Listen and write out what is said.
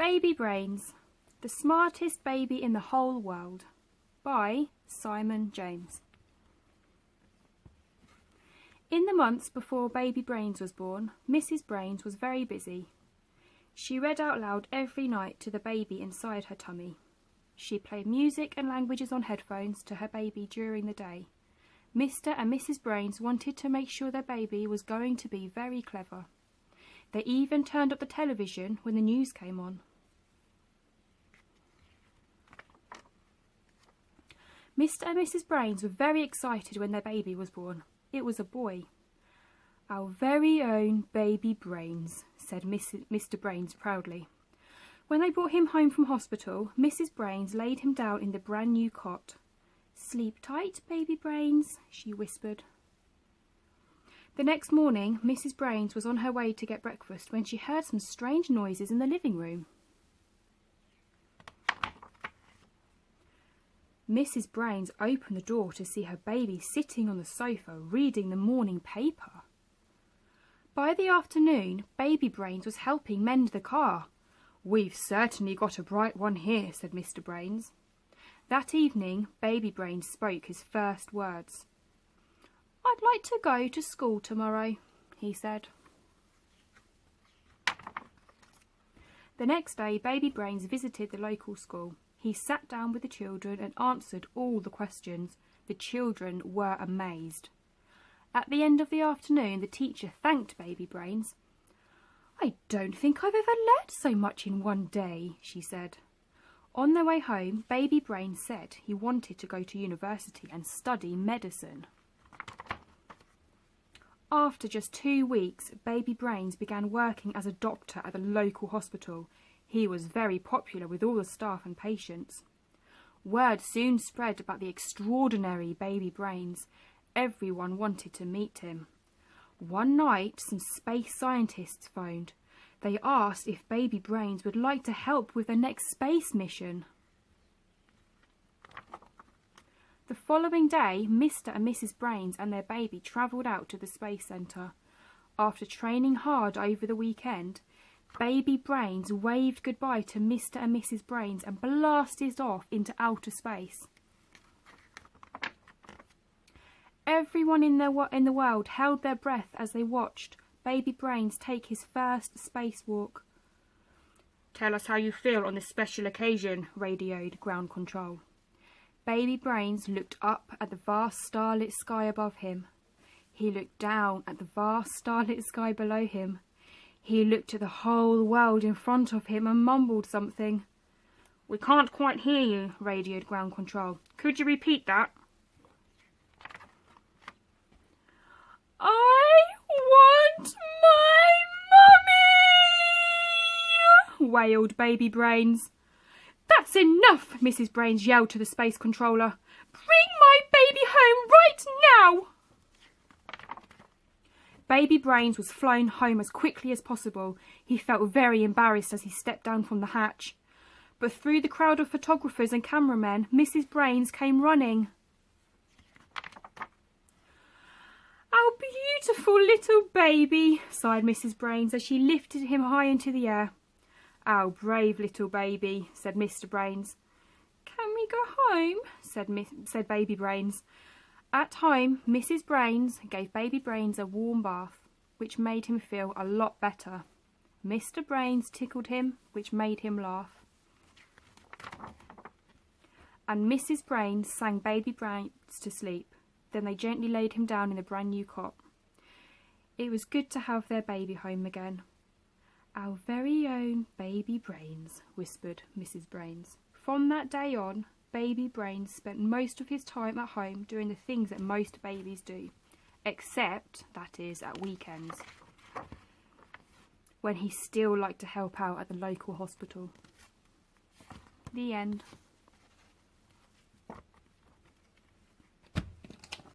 Baby Brains, the smartest baby in the whole world, by Simon James. In the months before Baby Brains was born, Mrs. Brains was very busy. She read out loud every night to the baby inside her tummy. She played music and languages on headphones to her baby during the day. Mr. and Mrs. Brains wanted to make sure their baby was going to be very clever. They even turned up the television when the news came on. Mr. and Mrs. Brains were very excited when their baby was born. It was a boy. "Our very own Baby Brains," said Mr. Brains proudly. When they brought him home from hospital, Mrs. Brains laid him down in the brand new cot. "Sleep tight, Baby Brains," she whispered. The next morning, Mrs. Brains was on her way to get breakfast when she heard some strange noises in the living room. Mrs. Brains opened the door to see her baby sitting on the sofa reading the morning paper. By the afternoon, Baby Brains was helping mend the car. "We've certainly got a bright one here," said Mr. Brains. That evening, Baby Brains spoke his first words. "I'd like to go to school tomorrow," he said. The next day, Baby Brains visited the local school. He sat down with the children and answered all the questions. The children were amazed. At the end of the afternoon, the teacher thanked Baby Brains. "I don't think I've ever learned so much in one day," she said. On their way home, Baby Brains said he wanted to go to university and study medicine. After just 2 weeks, Baby Brains began working as a doctor at the local hospital. He was very popular with all the staff and patients. Word soon spread about the extraordinary Baby Brains. Everyone wanted to meet him. One night, some space scientists phoned. They asked if Baby Brains would like to help with their next space mission. The following day, Mr. and Mrs. Brains and their baby travelled out to the Space Centre. After training hard over the weekend, Baby Brains waved goodbye to Mr. and Mrs. Brains and blasted off into outer space. Everyone in the world held their breath as they watched Baby Brains take his first spacewalk. "Tell us how you feel on this special occasion," radioed ground control. Baby Brains looked up at the vast starlit sky above him. He looked down at the vast starlit sky below him. He looked at the whole world in front of him and mumbled something. "We can't quite hear you," radioed ground control. "Could you repeat that?" "I want my mummy!" wailed Baby Brains. "That's enough!" Mrs. Brains yelled to the space controller. "Bring my baby home right now!" Baby Brains was flown home as quickly as possible. He felt very embarrassed as he stepped down from the hatch. But through the crowd of photographers and cameramen, Mrs. Brains came running. "Our beautiful little baby," sighed Mrs. Brains as she lifted him high into the air. "Our brave little baby," said Mr. Brains. "Can we go home?" said Baby Brains. At home, Mrs. Brains gave Baby Brains a warm bath, which made him feel a lot better. Mr. Brains tickled him, which made him laugh. And Mrs. Brains sang Baby Brains to sleep. Then they gently laid him down in the brand new cot. It was good to have their baby home again. "Our very own Baby Brains," whispered Mrs. Brains. From that day on, Baby Brains spent most of his time at home doing the things that most babies do, except, that is, at weekends, when he still liked to help out at the local hospital. The end.